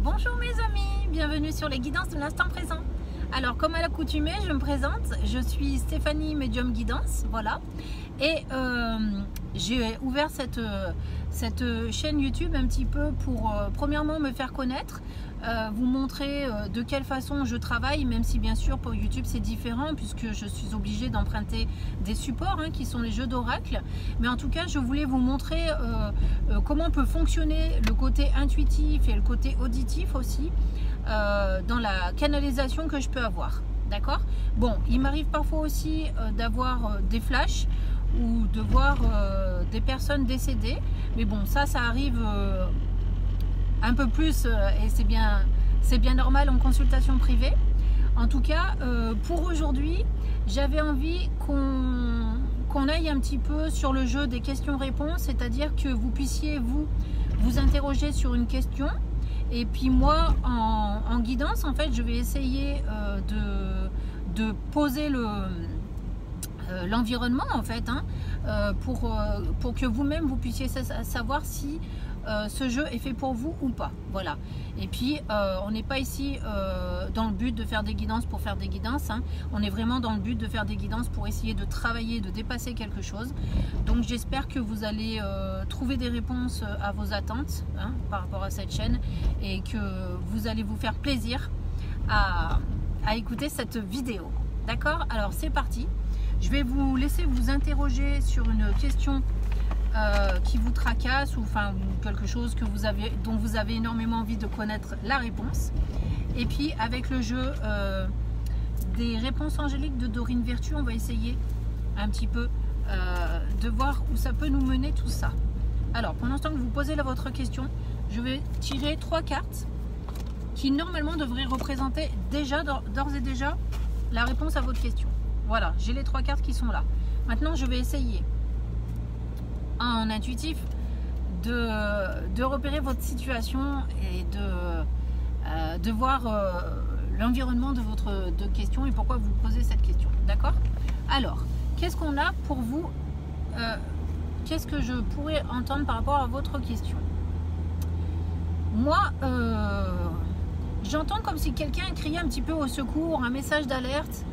Bonjour mes amis, bienvenue sur les guidances de l'instant présent. Alors comme à l'accoutumée, je me présente, je suis Stéphanie Medium Guidance, voilà. Et j'ai ouvert cette chaîne YouTube un petit peu pour premièrement me faire connaître, vous montrer de quelle façon je travaille, même si bien sûr pour YouTube c'est différent puisque je suis obligée d'emprunter des supports qui sont les jeux d'oracle. Mais en tout cas je voulais vous montrer comment peut fonctionner le côté intuitif et le côté auditif aussi dans la canalisation que je peux avoir. D'accord? Bon, il m'arrive parfois aussi d'avoir des flashs ou de voir des personnes décédées, mais bon ça arrive un peu plus et c'est bien normal en consultation privée. En tout cas pour aujourd'hui j'avais envie qu'on aille un petit peu sur le jeu des questions-réponses, c'est-à-dire que vous puissiez vous interroger sur une question et puis moi en guidance en fait je vais essayer de poser l'environnement en fait pour que vous-même vous puissiez savoir si ce jeu est fait pour vous ou pas, voilà. Et puis on n'est pas ici dans le but de faire des guidances pour faire des guidances, on est vraiment dans le but de faire des guidances pour essayer de travailler, de dépasser quelque chose. Donc j'espère que vous allez trouver des réponses à vos attentes par rapport à cette chaîne et que vous allez vous faire plaisir à écouter cette vidéo. D'accord? Alors c'est parti. Je vais vous laisser vous interroger sur une question qui vous tracasse ou quelque chose que dont vous avez énormément envie de connaître la réponse. Et puis avec le jeu des réponses angéliques de Dorine Vertu, on va essayer un petit peu de voir où ça peut nous mener tout ça. Alors pendant ce temps que vous posez votre question, je vais tirer 3 cartes qui normalement devraient représenter d'ores et déjà la réponse à votre question. Voilà, j'ai les 3 cartes qui sont là. Maintenant, je vais essayer en intuitif de repérer votre situation et de voir l'environnement de votre question et pourquoi vous posez cette question. D'accord? Alors, qu'est-ce qu'on a pour vous? Qu'est-ce que je pourrais entendre par rapport à votre question? Moi, j'entends comme si quelqu'un criait un petit peu au secours, un message d'alerte.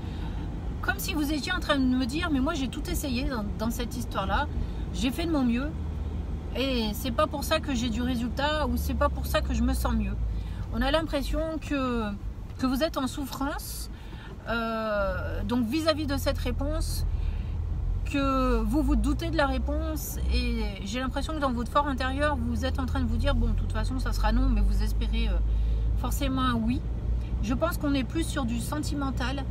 Comme si vous étiez en train de me dire, mais moi j'ai tout essayé dans cette histoire-là, j'ai fait de mon mieux et c'est pas pour ça que j'ai du résultat ou c'est pas pour ça que je me sens mieux. On a l'impression que vous êtes en souffrance, donc vis-à-vis de cette réponse, que vous vous doutez de la réponse et j'ai l'impression que dans votre fort intérieur, vous êtes en train de vous dire, bon, de toute façon ça sera non, mais vous espérez forcément un oui. Je pense qu'on est plus sur du sentimental.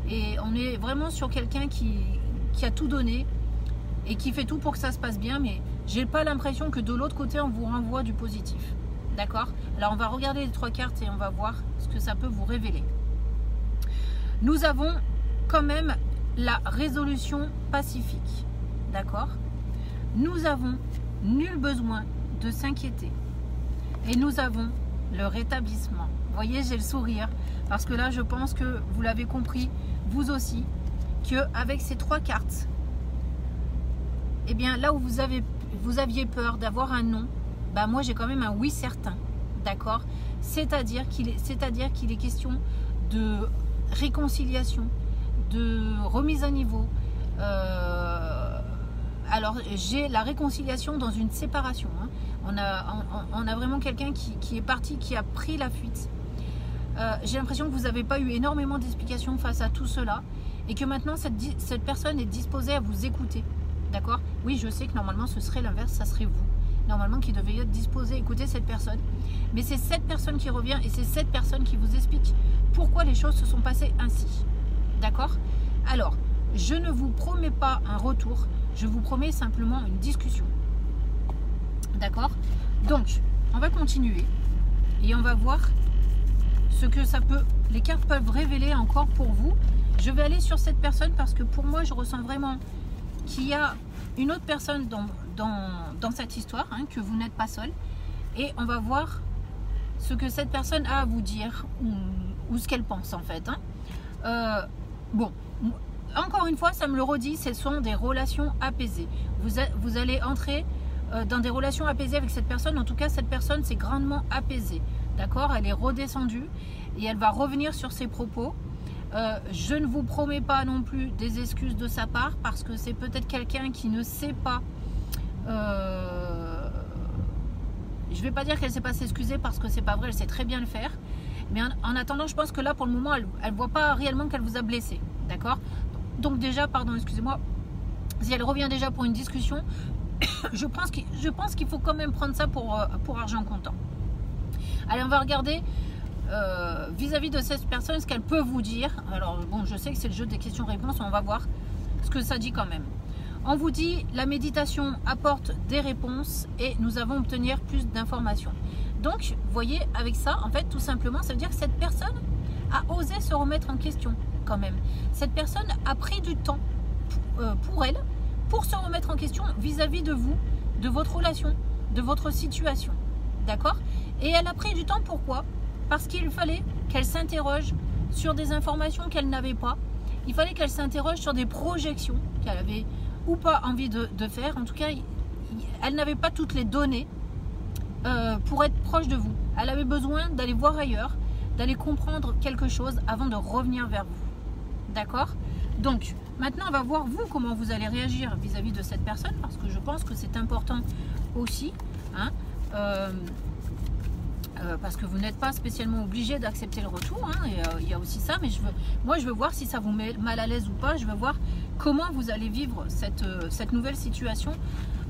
Et on est vraiment sur quelqu'un qui a tout donné et qui fait tout pour que ça se passe bien, mais j'ai pas l'impression que de l'autre côté on vous renvoie du positif. D'accord? Alors on va regarder les 3 cartes et on va voir ce que ça peut vous révéler. Nous avons quand même la résolution pacifique. D'accord? Nous avons nul besoin de s'inquiéter. Et nous avons le rétablissement. Vous voyez, j'ai le sourire parce que là je pense que vous l'avez compris vous aussi, que avec ces 3 cartes, et bien là où vous aviez peur d'avoir un non, bah moi j'ai quand même un oui certain. D'accord? C'est-à-dire qu'il est question de réconciliation, de remise à niveau. Alors j'ai la réconciliation dans une séparation. On a vraiment quelqu'un qui est parti, qui a pris la fuite. J'ai l'impression que vous n'avez pas eu énormément d'explications face à tout cela et que maintenant cette personne est disposée à vous écouter. D'accord? Oui, je sais que normalement ce serait l'inverse, ça serait vous. Normalement qui devait être disposé à écouter cette personne. Mais c'est cette personne qui revient et c'est cette personne qui vous explique pourquoi les choses se sont passées ainsi. D'accord? Alors, je ne vous promets pas un retour, je vous promets simplement une discussion. D'accord? Donc, on va continuer et on va voir ce que les cartes peuvent révéler encore pour vous. Je vais aller sur cette personne parce que pour moi, je ressens vraiment qu'il y a une autre personne dans cette histoire, que vous n'êtes pas seul. Et on va voir ce que cette personne a à vous dire ou ce qu'elle pense en fait. Bon, encore une fois, ça me le redit, ce sont des relations apaisées. Vous allez entrer dans des relations apaisées avec cette personne. En tout cas, cette personne s'est grandement apaisée. d'accord? Elle est redescendue et elle va revenir sur ses propos. Je ne vous promets pas non plus des excuses de sa part, parce que c'est peut-être quelqu'un qui ne sait pas... je ne vais pas dire qu'elle ne sait pas s'excuser, parce que c'est pas vrai, elle sait très bien le faire. Mais en attendant, je pense que là, pour le moment, elle ne voit pas réellement qu'elle vous a blessé. D'accord? Donc déjà, pardon, excusez-moi, si elle revient déjà pour une discussion, je pense qu'il faut quand même prendre ça pour argent comptant. Allez, on va regarder vis-à-vis de cette personne ce qu'elle peut vous dire. Alors bon, je sais que c'est le jeu des questions-réponses, on va voir ce que ça dit quand même. On vous dit, la méditation apporte des réponses et nous avons obtenir plus d'informations. Donc, vous voyez, avec ça, en fait, tout simplement, ça veut dire que cette personne a osé se remettre en question quand même. Cette personne a pris du temps pour elle, pour se remettre en question vis-à-vis de vous, de votre relation, de votre situation. D'accord? Et elle a pris du temps, pourquoi? Parce qu'il fallait qu'elle s'interroge sur des informations qu'elle n'avait pas. Il fallait qu'elle s'interroge sur des projections qu'elle avait ou pas envie de faire. En tout cas, elle n'avait pas toutes les données pour être proche de vous. Elle avait besoin d'aller voir ailleurs, d'aller comprendre quelque chose avant de revenir vers vous. D'accord? Donc, maintenant, on va voir vous comment vous allez réagir vis-à-vis de cette personne, parce que je pense que c'est important aussi. Hein, parce que vous n'êtes pas spécialement obligé d'accepter le retour, hein, et il y a aussi ça, mais moi je veux voir si ça vous met mal à l'aise ou pas. Je veux voir comment vous allez vivre cette nouvelle situation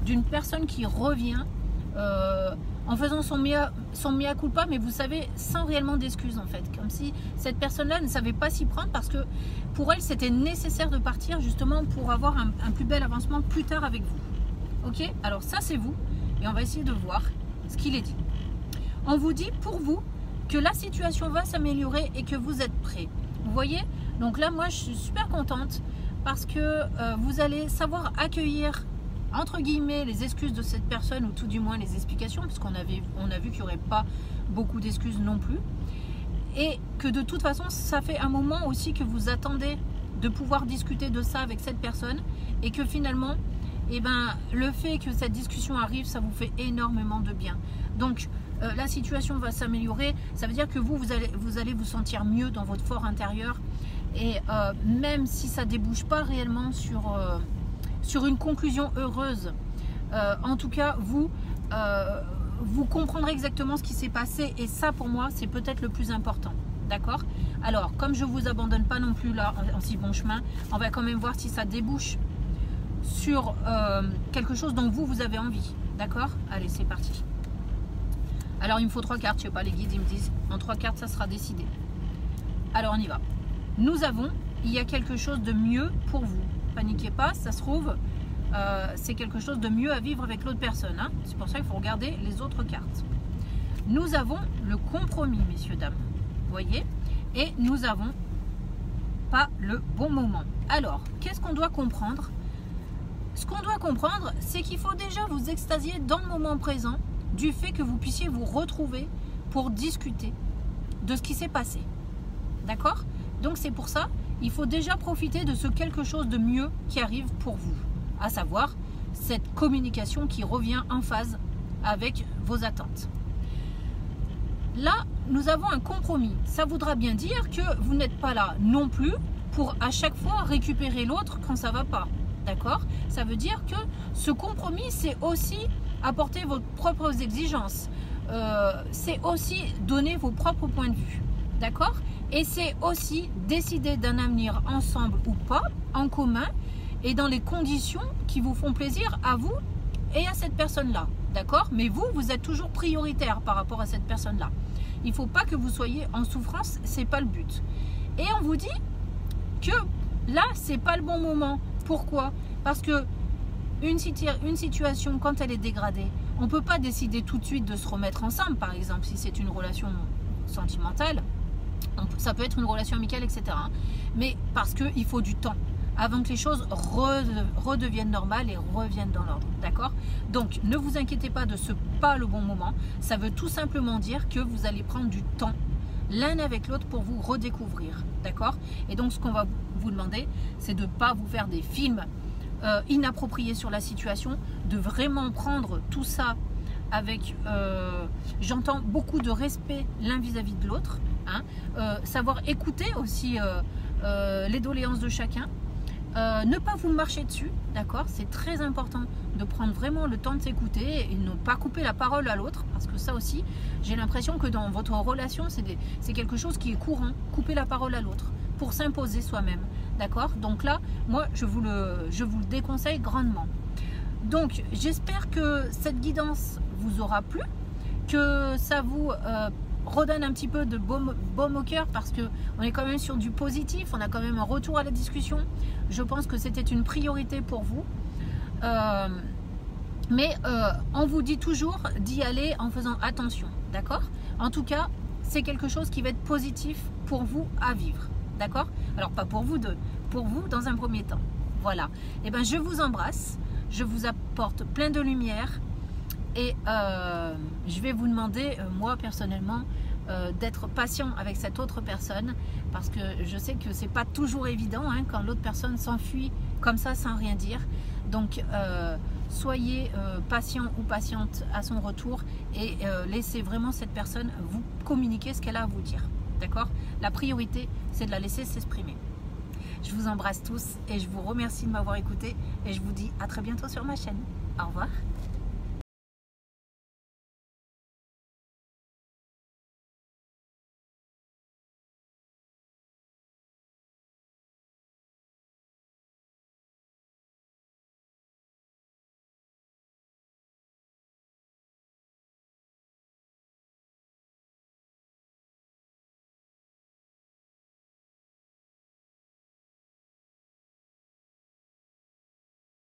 d'une personne qui revient en faisant son mea culpa, mais vous savez, sans réellement d'excuses en fait, comme si cette personne-là ne savait pas s'y prendre, parce que pour elle c'était nécessaire de partir justement pour avoir un plus bel avancement plus tard avec vous. Ok? Alors ça c'est vous, et on va essayer de voir ce qu'il est dit. On vous dit pour vous que la situation va s'améliorer et que vous êtes prêts. Vous voyez? Donc là, moi, je suis super contente parce que vous allez savoir accueillir, entre guillemets, les excuses de cette personne, ou tout du moins les explications, puisqu'on a vu qu'il n'y aurait pas beaucoup d'excuses non plus. Et que de toute façon, ça fait un moment aussi que vous attendez de pouvoir discuter de ça avec cette personne, et que finalement, eh ben, le fait que cette discussion arrive, ça vous fait énormément de bien. Donc, la situation va s'améliorer. Ça veut dire que vous allez vous sentir mieux dans votre fort intérieur. Et même si ça ne débouche pas réellement sur une conclusion heureuse, en tout cas, vous comprendrez exactement ce qui s'est passé. Et ça, pour moi, c'est peut-être le plus important. D'accord? Alors, comme je ne vous abandonne pas non plus là, en si bon chemin, on va quand même voir si ça débouche sur quelque chose dont vous avez envie. D'accord? Allez, c'est parti. Alors, il me faut 3 cartes. Je sais pas, les guides, ils me disent, en 3 cartes, ça sera décidé. Alors, on y va. Il y a quelque chose de mieux pour vous. Paniquez pas, ça se trouve, c'est quelque chose de mieux à vivre avec l'autre personne. Hein. C'est pour ça qu'il faut regarder les autres cartes. Nous avons le compromis, messieurs, dames. Vous voyez? Et nous avons pas le bon moment. Alors, qu'est-ce qu'on doit comprendre? Ce qu'on doit comprendre, c'est qu'il faut déjà vous extasier dans le moment présent du fait que vous puissiez vous retrouver pour discuter de ce qui s'est passé. D'accord? Donc c'est pour ça, il faut déjà profiter de ce quelque chose de mieux qui arrive pour vous, à savoir cette communication qui revient en phase avec vos attentes. Là, nous avons un compromis. Ça voudra bien dire que vous n'êtes pas là non plus pour à chaque fois récupérer l'autre quand ça ne va pas. D'accord? Ça veut dire que ce compromis, c'est aussi apporter vos propres exigences. C'est aussi donner vos propres points de vue. D'accord? Et c'est aussi décider d'un avenir ensemble ou pas, en commun, et dans les conditions qui vous font plaisir à vous et à cette personne-là. D'accord? Mais vous êtes toujours prioritaire par rapport à cette personne-là. Il ne faut pas que vous soyez en souffrance, c'est pas le but. Et on vous dit que là, c'est pas le bon moment. Pourquoi? Parce que une situation, quand elle est dégradée, on ne peut pas décider tout de suite de se remettre ensemble, par exemple, si c'est une relation sentimentale. Ça peut être une relation amicale, etc. Mais parce qu'il faut du temps avant que les choses redeviennent normales et reviennent dans l'ordre. D'accord? Donc, ne vous inquiétez pas de ce pas le bon moment. Ça veut tout simplement dire que vous allez prendre du temps l'un avec l'autre pour vous redécouvrir. D'accord? Et donc, ce qu'on va vous demander, c'est de ne pas vous faire des films inappropriés sur la situation, de vraiment prendre tout ça avec, j'entends beaucoup de respect l'un vis-à-vis de l'autre, hein, savoir écouter aussi les doléances de chacun, ne pas vous marcher dessus, d'accord? C'est très important de prendre vraiment le temps de s'écouter et ne pas couper la parole à l'autre, parce que ça aussi, j'ai l'impression que dans votre relation, c'est quelque chose qui est courant, couper la parole à l'autre pour s'imposer soi-même, d'accord? Donc là, moi, je vous le déconseille grandement. Donc, j'espère que cette guidance vous aura plu, que ça vous redonne un petit peu de baume au cœur, parce qu'on est quand même sur du positif, on a quand même un retour à la discussion. Je pense que c'était une priorité pour vous. Mais on vous dit toujours d'y aller en faisant attention, d'accord? En tout cas, c'est quelque chose qui va être positif pour vous à vivre, d'accord? Alors, pas pour vous deux, pour vous dans un premier temps. Voilà. Et ben, je vous embrasse, je vous apporte plein de lumière et je vais vous demander, moi personnellement, d'être patient avec cette autre personne, parce que je sais que c'est pas toujours évident, hein, quand l'autre personne s'enfuit comme ça sans rien dire. Donc soyez patient ou patiente à son retour et laissez vraiment cette personne vous communiquer ce qu'elle a à vous dire, d'accord? La priorité, c'est de la laisser s'exprimer. Je vous embrasse tous et je vous remercie de m'avoir écouté et je vous dis à très bientôt sur ma chaîne. Au revoir.